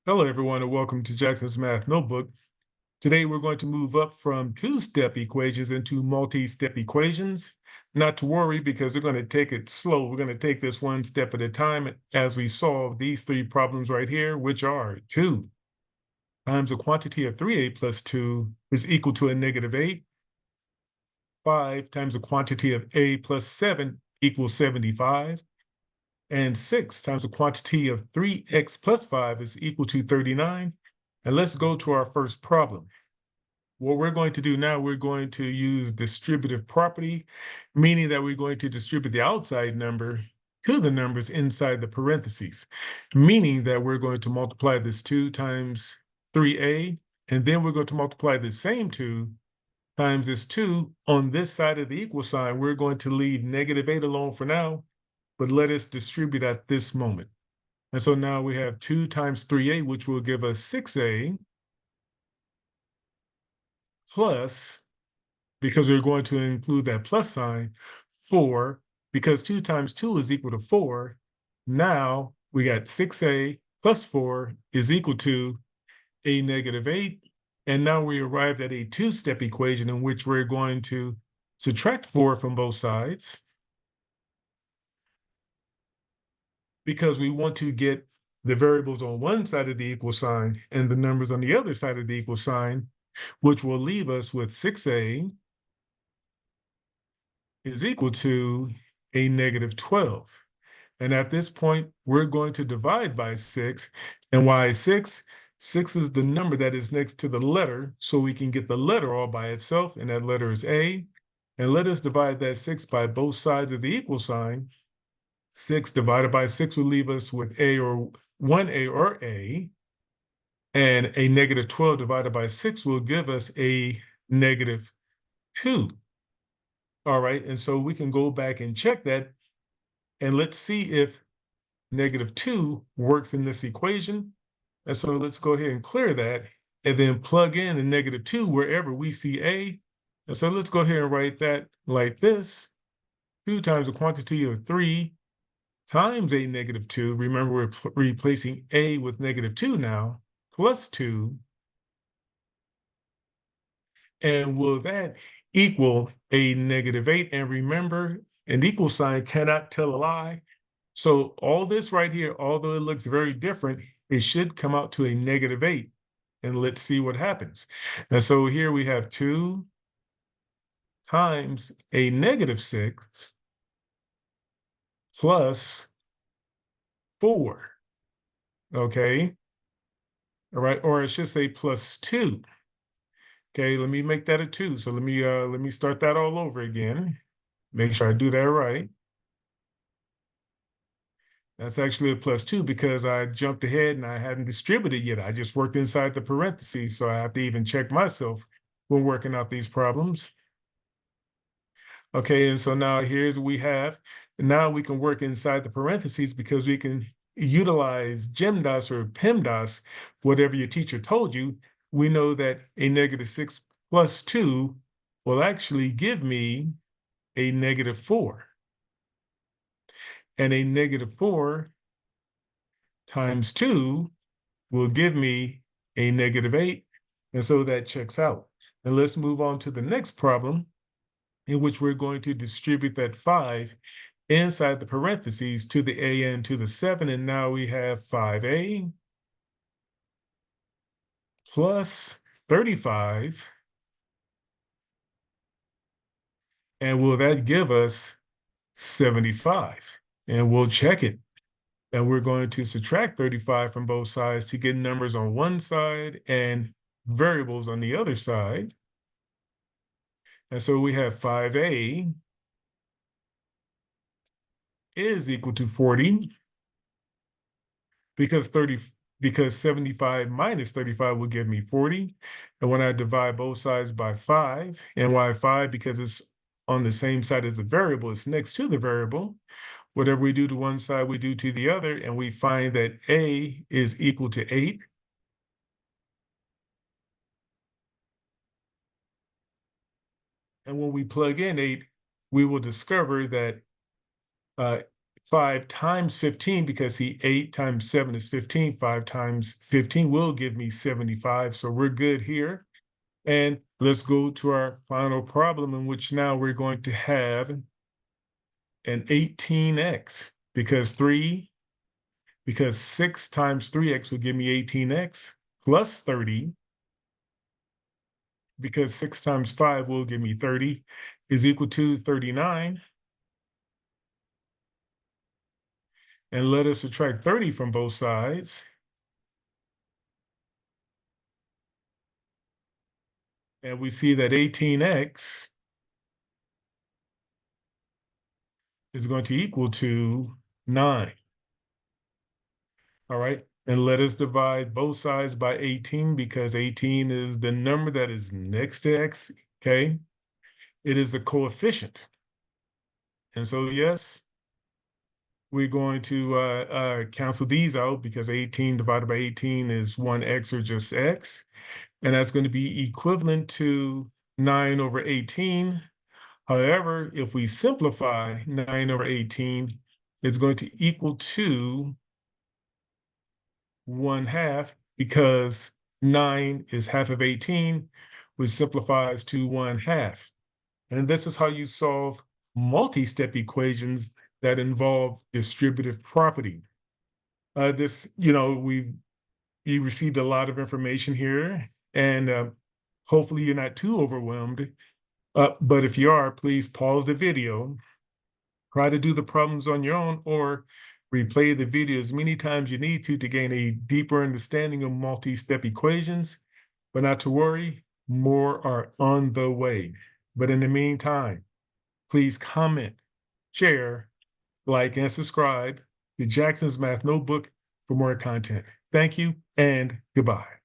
Hello, everyone, and welcome to Jackson's Math Notebook. Today, we're going to move up from two-step equations into multi-step equations. Not to worry, because we're going to take it slow. We're going to take this one step at a time as we solve these three problems right here, which are 2 times a quantity of 3a plus 2 is equal to a negative 8. 5 times a quantity of a plus 7 equals 75. And 6 times the quantity of 3x plus 5 is equal to 39. And let's go to our first problem. What we're going to do now, we're going to use distributive property, meaning that we're going to distribute the outside number to the numbers inside the parentheses, meaning that we're going to multiply this 2 times 3a, and then we're going to multiply the same 2 times this 2 on this side of the equal sign. We're going to leave negative 8 alone for now, but let us distribute at this moment. And so now we have 2 times 3a, which will give us 6a, plus, because we're going to include that plus sign, 4, because 2 times 2 is equal to 4. Now we got 6a plus 4 is equal to a negative 8. And now we arrived at a two-step equation in which we're going to subtract 4 from both sides, because we want to get the variables on one side of the equal sign and the numbers on the other side of the equal sign, which will leave us with 6a is equal to a negative 12. And at this point, we're going to divide by 6. And why 6? 6 is the number that is next to the letter, so we can get the letter all by itself, and that letter is a. And let us divide that 6 by both sides of the equal sign. 6 divided by 6 will leave us with a or 1a or a. And a negative 12 divided by 6 will give us a negative 2. All right, and so we can go back and check that, and let's see if negative 2 works in this equation. And so let's go ahead and clear that, and then plug in a negative 2 wherever we see a. And so let's go ahead and write that like this. 2 times the quantity of 3 times a negative 2. Remember, we're replacing a with negative 2 now, plus 2. And will that equal a negative 8? And remember, an equal sign cannot tell a lie. So all this right here, although it looks very different, it should come out to a negative 8. And let's see what happens. And so here we have 2 times a negative 6 plus 4. Okay. All right. Or I should say plus 2. Okay, let me make that a 2. So let me start that all over again. Make sure I do that right. That's actually a plus 2 because I jumped ahead and I hadn't distributed yet. I just worked inside the parentheses, so I have to even check myself when working out these problems. Okay, and so now here's what we have. Now we can work inside the parentheses because we can utilize GEMDAS or PEMDAS, whatever your teacher told you. We know that a negative 6 plus 2 will actually give me a negative 4. And a negative 4 times 2 will give me a negative 8. And so that checks out. And let's move on to the next problem, in which we're going to distribute that 5 inside the parentheses to the a and to the 7. And now we have 5a plus 35. And will that give us 75? And we'll check it. And we're going to subtract 35 from both sides to get numbers on one side and variables on the other side. And so we have 5a is equal to 40 because 75 minus 35 will give me 40. And when I divide both sides by 5, and why 5? Because it's on the same side as the variable, it's next to the variable. Whatever we do to one side, we do to the other, and we find that a is equal to 8. And when we plug in 8, we will discover that 5 times 15, because see, 8 times 7 is 15. 5 times 15 will give me 75. So we're good here. And let's go to our final problem, in which now we're going to have an 18x, because 6 times 3x would give me 18x, plus 30, because 6 times 5 will give me 30, is equal to 39. And let us subtract 30 from both sides. And we see that 18x is going to equal to 9. All right. And let us divide both sides by 18, because 18 is the number that is next to x. Okay. It is the coefficient. And so, yes, we're going to cancel these out, because 18 divided by 18 is 1x, or just x. And that's going to be equivalent to 9 over 18. However, if we simplify 9 over 18, it's going to equal to 1/2, because 9 is half of 18, which simplifies to 1/2. And this is how you solve multi-step equations that involve distributive property. You received a lot of information here, and hopefully you're not too overwhelmed. But if you are, please pause the video, try to do the problems on your own, or replay the video as many times you need to gain a deeper understanding of multi-step equations. But not to worry, more are on the way. But in the meantime, please comment, share, like, and subscribe to Jackson's Math Notebook for more content. Thank you and goodbye.